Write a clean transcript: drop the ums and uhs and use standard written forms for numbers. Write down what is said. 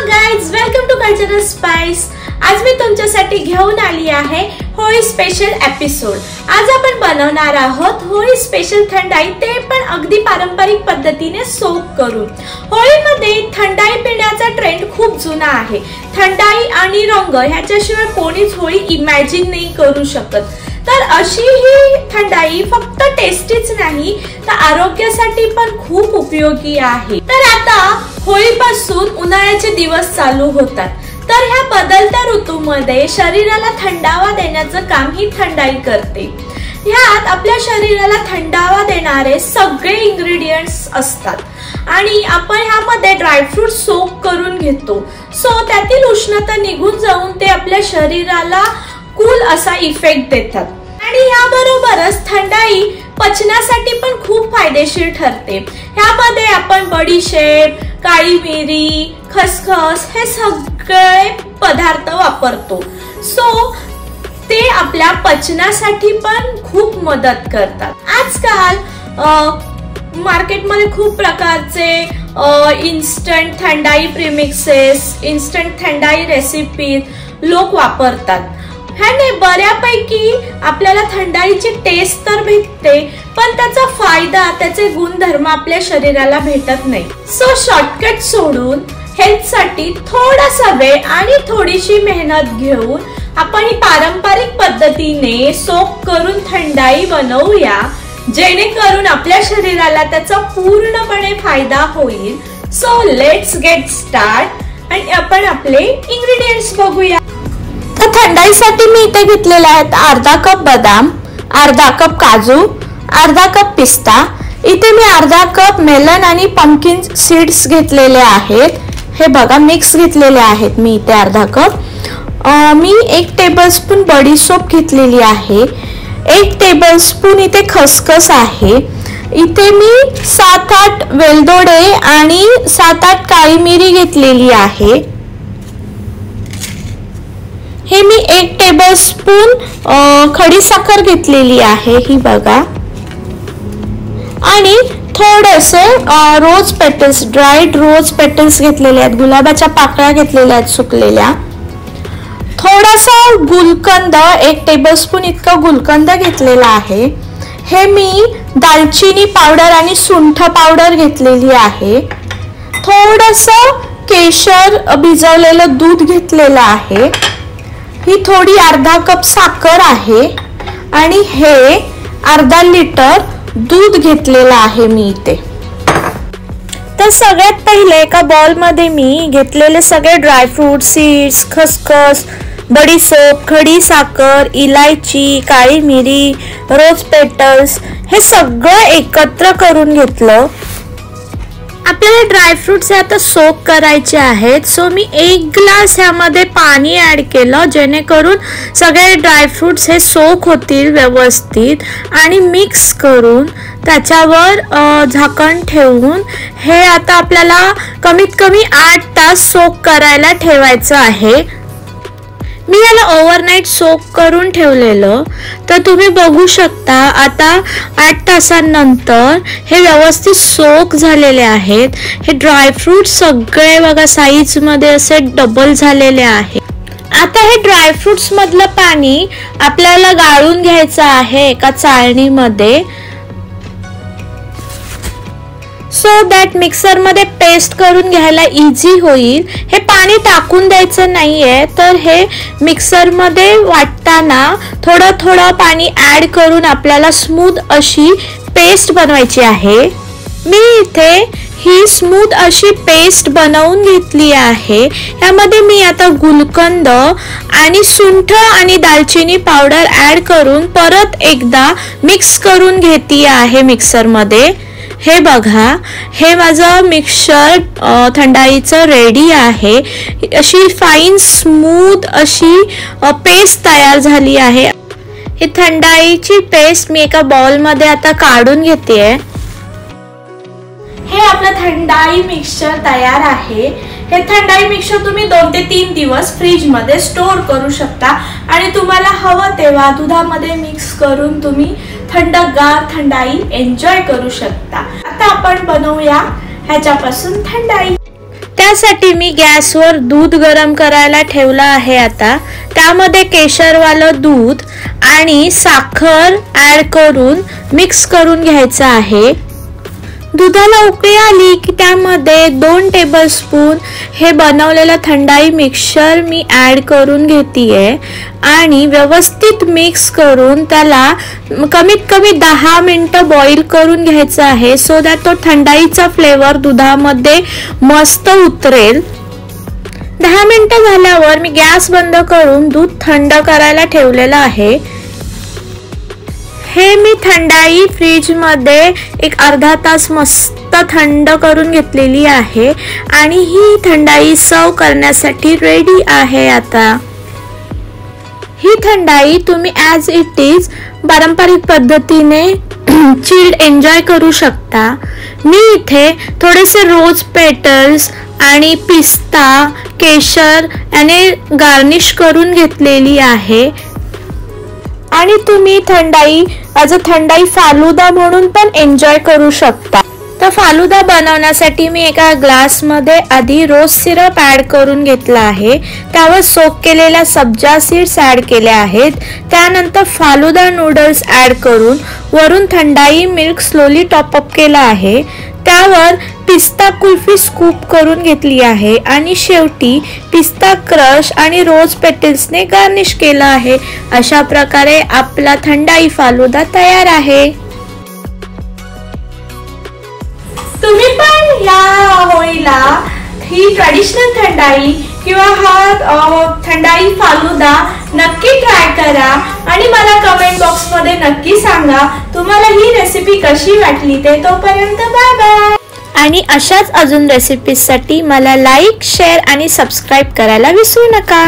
Guys, welcome to cultural spice. आज मी तुमच्यासाठी घेऊन आली आहे होळी स्पेशल एपिसोड। आज आपण बनवणार आहोत होळी स्पेशल थंडाई, ते पण अगदी पारंपरिक पद्धतीने सोक करून। होळीमध्ये थंडाई पिण्याचा ट्रेंड खूप जुना आहे। थंडाई आणि रंग ह्याच्याशिवाय कोणीच होळी इमॅजिन नाही करू शकत। तर अशी ही थंडाई फक्त टेस्टीच नाही तर आरोग्यासाठी पण खूप उपयोगी आहे। तर आता होळीपासून उन्हाळ्याचे दिवस चालू होतात, तर ह्या बदलत्या ऋतूमध्ये शरीराला थंडावा देण्याचं काम ही थंडाई करते। ह्यात आपल्या शरीराला थंडावा देणारे सगळे इंग्रेडिएंट्स असतात आणि आपण ह्यामध्ये ड्रायफ्रूट सोक करून घेतो। सो त्यातील उष्णता निघून जाऊन ते आपल्या शरीराला कूल असा इफेक्ट देतात आणि याबरोबरच थंडाई पचनासाठी पण खूप फायदेशीर ठरते। ह्यामध्ये आपण बडीशेप, काळी मिरी, खसखस हे सगळे पदार्थ वापरतो। सो ते आपल्या पचनासाठी पण खूप मदत करतात। आजकाल मार्केटमध्ये खूप प्रकारचे instant thandai premixes, instant thandai recipe लोक वापरतात। ह्याने बऱ्यापैकी आपल्याला थंडाईची टेस्ट तर भेटते, पण त्याचा फायदा, त्याचे गुणधर्म आपल्या शरीराला भेटत नाही। सो शॉर्टकट सोडून हेल्थसाठी थोडासा वेळ आणि थोडीशी मेहनत घेऊन आपण ही पारंपरिक पद्धतीने सोक करून थंडाई बनवूया, जेणेकरून आपल्या शरीराला त्याचा पूर्णपणे फायदा होईल। सो लेट्स गेट स्टार्ट आणि आपण आपले इंग्रेडिएंट्स बघूया। तर थंडाईसाठी मी इथे घेतलेले आहेत अर्धा कप बदाम, अर्धा कप काजू, अर्धा कप पिस्ता। इथे मी अर्धा कप मेलन आणि पंपकिन सीड्स घेतलेले आहेत। हे बघा मिक्स घेतलेले आहेत मी इथे अर्धा कप। मी 1 टेबलस्पून बडीशेप घेतलेली आहे। 1 टेबलस्पून इथे खसखस आहे। इथे मी 7-8 वेलदोडे आणि 7-8 काळी मिरी घेतलेली आहे। हे मी 1 टेबलस्पून खडी साखर घेतलेली आहे, ही बघा। आणि थोडेसे rose petals, dried rose petals घेतलेले आहेत, गुलाबाच्या पाकळ्या घेतलेल्या आहेत सुकलेल्या। थोडासा गुलकंद, 1 टेबलस्पून इतका गुलकंद घेतलेला आहे। हे मी दालचिनी पावडर आणि सुंठ पावडर घेतलेली आहे। थोडंसं केशर भिजवलेलं दूध घेतलेलं आहे। ही थोडी अर्धा कप साखर आहे आणि हे अर्धा लिटर दूध घेतलेलं आहे मी इथे। तर सगळ्यात पहिले एका बाउल मध्ये मी घेतलेले सगळे ड्रायफ्रूट, सीड्स, खसखस, बडीशेप, खडी साखर, इलायची, काळी मिरी, रोज पेटल्स हे सगळं एकत्र करून घेतलं। आपल्याला ड्रायफ्रूट्स आता सोक करायचे आहेत। सो मी 1 ग्लास ह्यामध्ये पाणी ऍड केलं, जेणेकरून सगळे ड्रायफ्रूट्स हे सोक होतील व्यवस्थित। आणि मिक्स करून त्याच्यावर झाकण ठेवून हे आता आपल्याला कमीत कमी 8 तास सोक करायला ठेवायचं आहे। मी याला ओव्हरनाईट सोक करून ठेवलेलं, तर तुम्ही बघू शकता आता 8 तासांनंतर हे व्यवस्थित सोक झालेले आहेत। हे ड्रायफ्रूट सगळे बघा साईज मध्ये असे डबल झालेले आहेत। आता हे ड्रायफ्रूट्स मधलं पाणी आपल्याला गाळून घ्यायचं आहे एका चाळणीमध्ये, सो दॅट मिक्सर मध्ये पेस्ट करून घ्यायला इझी होईल। हे पाणी टाकून द्यायचं नाहीये, तर हे मिक्सर मध्ये वाटताना थोडं थोडं पाणी ऍड करून आपल्याला स्मूथ अशी पेस्ट बनवायची आहे। मी इथे ही स्मूथ अशी पेस्ट बनवून घेतली आहे। यामध्ये मी आता गुलकंद आणि सुंठ आणि दालचिनी पावडर ऍड करून परत एकदा मिक्स करून घेते आहे मिक्सर मध्ये। हे बघा, हे माझं मिक्सचर थंडाईचं रेडी आहे। अशी फाईन स्मूथ अशी पेस्ट तयार झाली आहे। ही थंडाईची पेस्ट मी एका बाउल मध्ये आता काढून घेते। हे आपलं थंडाई मिक्सचर तयार आहे। हे थंडाई मिक्सचर तुम्ही 2 ते 3 दिवस फ्रीज मध्ये स्टोर करू शकता आणि तुम्हाला हवं तेव्हा दुधामध्ये मिक्स करून तुम्ही थंडगार थंडाई एन्जॉय करू शकता। आता आपण बनवूया ह्याच्यापासून थंडाई। त्यासाठी मी गॅसवर दूध गरम करायला ठेवला आहे. आता त्यामध्ये केशरवालं दूध आणि साखर ॲड करून मिक्स करून घ्यायचं आहे. दुधाला उकळी आली की त्यामध्ये 2 टेबलस्पून हे बनवलेलं थंडाई मिक्सचर मी ॲड करून घेतेय आणि व्यवस्थित मिक्स करून त्याला कमीत कमी 10 मिनिटं बॉईल करून घ्यायचं आहे, सो दॅट तो थंडाईचा फ्लेवर दुधामध्ये मस्त उतरेल. 10 मिनिटं झाल्यावर मी गॅस बंद करून दूध थंड करायला ठेवलेलं आहे. हे मी थंडाई फ्रीज मध्ये एक अर्धा तास मस्त थंड करून घेतलेली आहे आणि ही थंडाई सर्व करण्यासाठी रेडी आहे. आता ही थंडाई तुम्ही ॲज इट इज पारंपरिक पद्धतीने चिल्ड एन्जॉय करू शकता. मी इथे थोडेसे रोज पेटल्स आणि पिस्ता केशर याने गार्निश करून घेतलेली आहे आणि तुम्ही थंडाई ॲज अ थंडाई फालुदा म्हणून पण एन्जॉय करू शकता. तर फालुदा बनवण्यासाठी मी एका ग्लासमध्ये आधी रोज सिरप ॲड करून घेतला आहे. त्यावर सोक केलेल्या सब्जा सीड्स ॲड केल्या आहेत. त्यानंतर फालुदा नूडल्स ॲड करून वरून थंडाई मिल्क स्लोली टॉपअप केला आहे. त्यावर पिस्ता कुल्फी स्कूप करून घेतली आहे आणि शेवटी पिस्ता क्रश आणि रोज पेटल्सने गार्निश केला आहे. अशा प्रकारे आपला थंडाई फालुदा तयार आहे. तुम्ही पण या होळीला ही ट्रेडिशनल थंडाई किंवा हा थंडाई फालुदा नक्की ट्राय करा आणि मला कमेंट बॉक्स मध्ये नक्की सांगा तुम्हाला ही रेसिपी कशी वाटली ते. तोपर्यंत बाय बाय. आणि अशाच अजून रेसिपीजसाठी मला लाईक शेअर आणि सबस्क्राईब करायला विसरू नका.